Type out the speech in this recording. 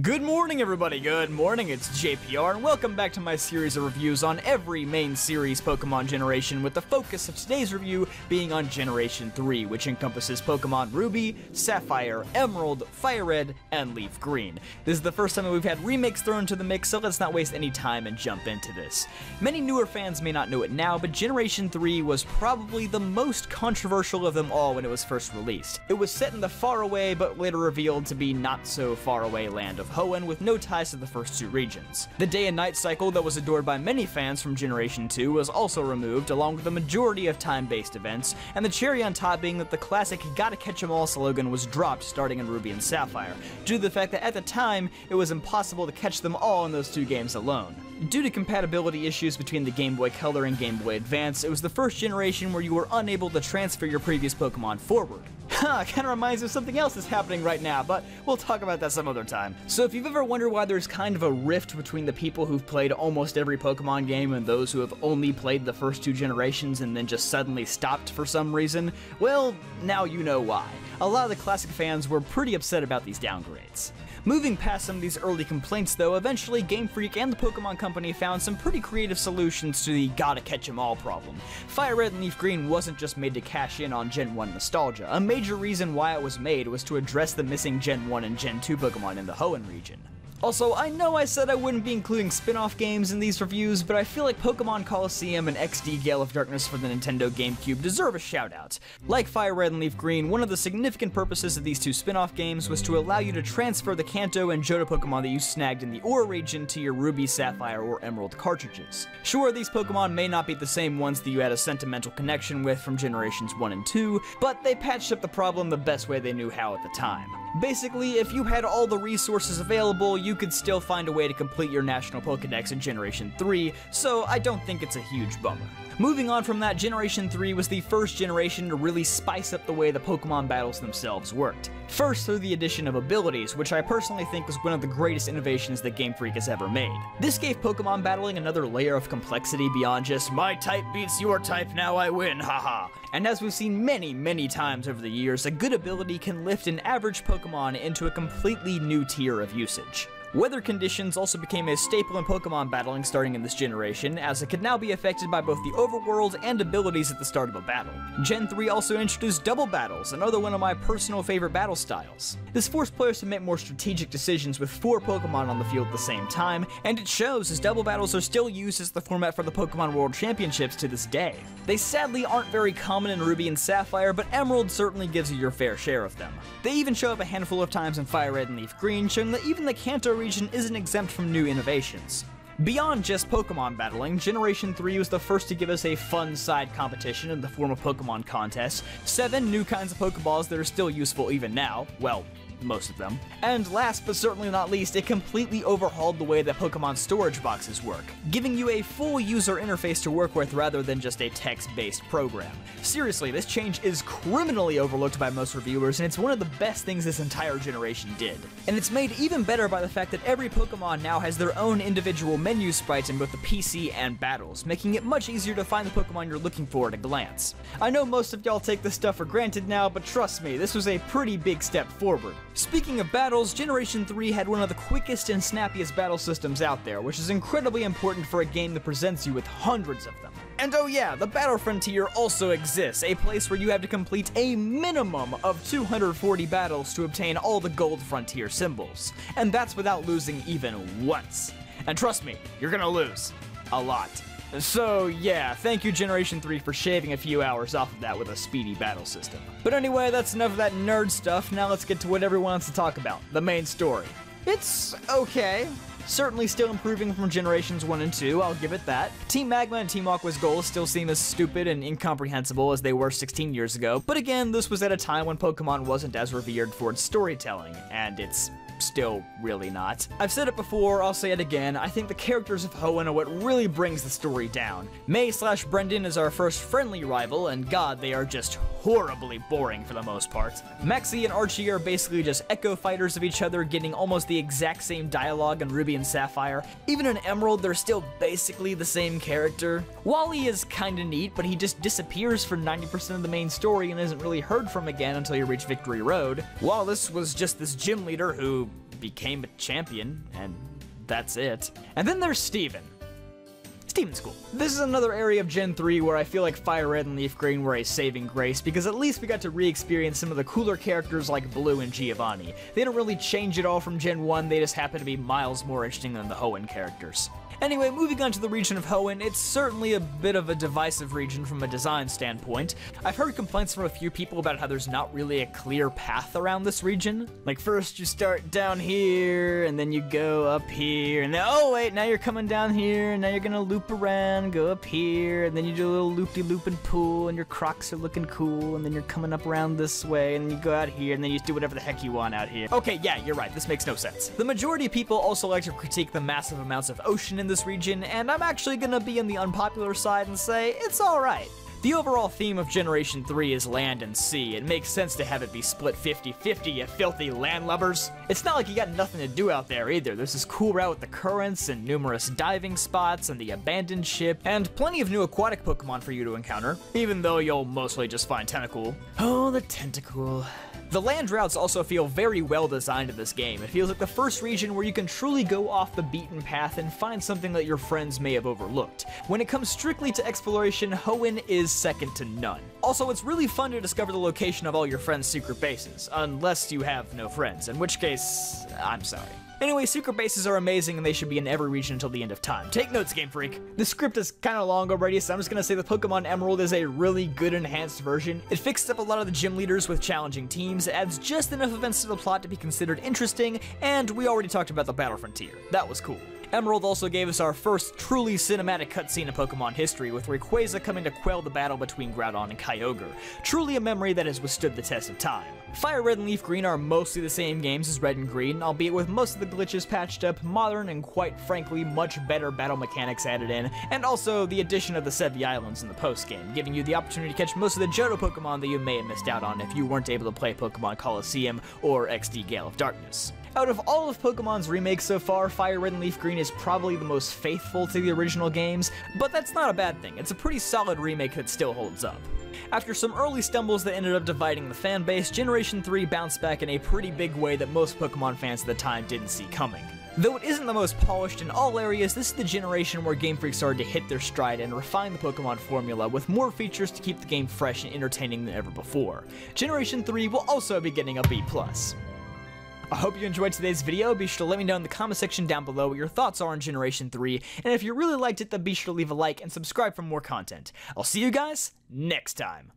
Good morning, everybody. Good morning. It's JPR, and welcome back to my series of reviews on every main series Pokemon generation, with the focus of today's review being on Generation 3, which encompasses Pokemon Ruby, Sapphire, Emerald, Firered, and Leafgreen. This is the first time that we've had remakes thrown into the mix, so let's not waste any time and jump into this. Many newer fans may not know it now, but Generation 3 was probably the most controversial of them all when it was first released. It was set in the faraway, but later revealed to be not so far away land of Hoenn, with no ties to the first two regions. The day and night cycle that was adored by many fans from Generation 2 was also removed, along with the majority of time-based events, and the cherry on top being that the classic gotta catch 'em all slogan was dropped starting in Ruby and Sapphire, due to the fact that at the time, it was impossible to catch them all in those two games alone. Due to compatibility issues between the Game Boy Color and Game Boy Advance, it was the first generation where you were unable to transfer your previous Pokemon forward. Kinda reminds me of something else that's happening right now, but we'll talk about that some other time. So if you've ever wondered why there's kind of a rift between the people who've played almost every Pokemon game and those who have only played the first two generations and then just suddenly stopped for some reason, well, now you know why. A lot of the classic fans were pretty upset about these downgrades. Moving past some of these early complaints though, eventually Game Freak and the Pokemon Company found some pretty creative solutions to the gotta catch 'em all problem. Firered and Leafgreen wasn't just made to cash in on Gen 1 nostalgia. A major reason why it was made was to address the missing Gen 1 and Gen 2 Pokemon in the Hoenn region. Also, I know I said I wouldn't be including spin-off games in these reviews, but I feel like Pokemon Coliseum and XD Gale of Darkness for the Nintendo GameCube deserve a shout-out. Like Firered and Leafgreen, one of the significant purposes of these two spin-off games was to allow you to transfer the Kanto and Johto Pokemon that you snagged in the Ore region to your Ruby, Sapphire, or Emerald cartridges. Sure, these Pokemon may not be the same ones that you had a sentimental connection with from Generations 1 and 2, but they patched up the problem the best way they knew how at the time. Basically, if you had all the resources available, you could still find a way to complete your National Pokédex in Generation 3, so I don't think it's a huge bummer. Moving on from that, Generation 3 was the first generation to really spice up the way the Pokemon battles themselves worked. First, through the addition of abilities, which I personally think was one of the greatest innovations that Game Freak has ever made. This gave Pokemon battling another layer of complexity beyond just, my type beats your type, now I win, haha. And as we've seen many times over the years, a good ability can lift an average Pokemon into a completely new tier of usage. Weather conditions also became a staple in Pokemon battling starting in this generation, as it could now be affected by both the overworld and abilities at the start of a battle. Gen 3 also introduced double battles, another one of my personal favorite battle styles. This forced players to make more strategic decisions with 4 Pokemon on the field at the same time, and it shows as double battles are still used as the format for the Pokemon World Championships to this day. They sadly aren't very common in Ruby and Sapphire, but Emerald certainly gives you your fair share of them. They even show up a handful of times in Firered and Leafgreen, showing that even the Kanto region isn't exempt from new innovations. Beyond just Pokemon battling, Generation 3 was the first to give us a fun side competition in the form of Pokemon contests, 7 new kinds of Pokeballs that are still useful even now, well, most of them. And last but certainly not least, it completely overhauled the way that Pokemon storage boxes work, giving you a full user interface to work with rather than just a text-based program. Seriously, this change is criminally overlooked by most reviewers, and it's one of the best things this entire generation did. And it's made even better by the fact that every Pokemon now has their own individual menu sprites in both the PC and battles, making it much easier to find the Pokemon you're looking for at a glance. I know most of y'all take this stuff for granted now, but trust me, this was a pretty big step forward. Speaking of battles, Generation 3 had one of the quickest and snappiest battle systems out there, which is incredibly important for a game that presents you with hundreds of them. And oh yeah, the Battle Frontier also exists, a place where you have to complete a minimum of 240 battles to obtain all the Gold Frontier symbols. And that's without losing even once. And trust me, you're gonna lose. A lot. So yeah, thank you Generation 3 for shaving a few hours off of that with a speedy battle system. But anyway, that's enough of that nerd stuff. Now let's get to what everyone wants to talk about, the main story. It's okay. Certainly still improving from Generations 1 and 2, I'll give it that. Team Magma and Team Aqua's goals still seem as stupid and incomprehensible as they were 16 years ago, but again, this was at a time when Pokemon wasn't as revered for its storytelling, and it's still really not. I've said it before, I'll say it again, I think the characters of Hoenn are what really brings the story down. May/Brendan is our first friendly rival, and god, they are just horribly boring for the most part. Maxie and Archie are basically just echo fighters of each other, getting almost the exact same dialogue in Ruby and Sapphire. Even in Emerald, they're still basically the same character. Wally is kinda neat, but he just disappears for 90% of the main story and isn't really heard from again until you reach Victory Road. Wallace was just this gym leader who became a champion, and that's it. And then there's Steven. Steven's cool. This is another area of Gen 3 where I feel like Firered and Leafgreen were a saving grace, because at least we got to re-experience some of the cooler characters like Blue and Giovanni. They don't really change at all from Gen 1, they just happen to be miles more interesting than the Hoenn characters. Anyway, moving on to the region of Hoenn, it's certainly a bit of a divisive region from a design standpoint. I've heard complaints from a few people about how there's not really a clear path around this region. Like, first you start down here, and then you go up here, and then, oh wait, now you're coming down here, and now you're gonna loop around, go up here, and then you do a little loop-de-loop and pool, and your Crocs are looking cool, and then you're coming up around this way, and you go out here, and then you do whatever the heck you want out here. Okay, yeah, you're right, this makes no sense. The majority of people also like to critique the massive amounts of ocean in this region, and I'm actually gonna be on the unpopular side and say it's alright. The overall theme of Generation 3 is land and sea. It makes sense to have it be split 50-50, you filthy landlubbers. It's not like you got nothing to do out there either. There's this cool route with the currents and numerous diving spots and the abandoned ship, and plenty of new aquatic Pokemon for you to encounter, even though you'll mostly just find Tentacool. Oh, the Tentacool. The land routes also feel very well designed in this game. It feels like the first region where you can truly go off the beaten path and find something that your friends may have overlooked. When it comes strictly to exploration, Hoenn is second to none. Also, it's really fun to discover the location of all your friends' secret bases, unless you have no friends, in which case, I'm sorry. Anyway, secret bases are amazing and they should be in every region until the end of time. Take notes, Game Freak. The script is kinda long already, so I'm just gonna say the Pokemon Emerald is a really good enhanced version. It fixed up a lot of the gym leaders with challenging teams, it adds just enough events to the plot to be considered interesting, and we already talked about the Battle Frontier. That was cool. Emerald also gave us our first truly cinematic cutscene in Pokemon history, with Rayquaza coming to quell the battle between Groudon and Kyogre. Truly a memory that has withstood the test of time. Firered and Leafgreen are mostly the same games as Red and Green, albeit with most of the glitches patched up, modern and quite frankly much better battle mechanics added in, and also the addition of the Sevi Islands in the post-game, giving you the opportunity to catch most of the Johto Pokemon that you may have missed out on if you weren't able to play Pokemon Colosseum or XD Gale of Darkness. Out of all of Pokemon's remakes so far, Firered and Leafgreen is probably the most faithful to the original games, but that's not a bad thing. It's a pretty solid remake that still holds up. After some early stumbles that ended up dividing the fanbase, Generation 3 bounced back in a pretty big way that most Pokemon fans at the time didn't see coming. Though it isn't the most polished in all areas, this is the generation where Game Freak started to hit their stride and refine the Pokemon formula with more features to keep the game fresh and entertaining than ever before. Generation 3 will also be getting a B+. I hope you enjoyed today's video. Be sure to let me know in the comment section down below what your thoughts are on Generation 3, and if you really liked it, then be sure to leave a like and subscribe for more content. I'll see you guys next time.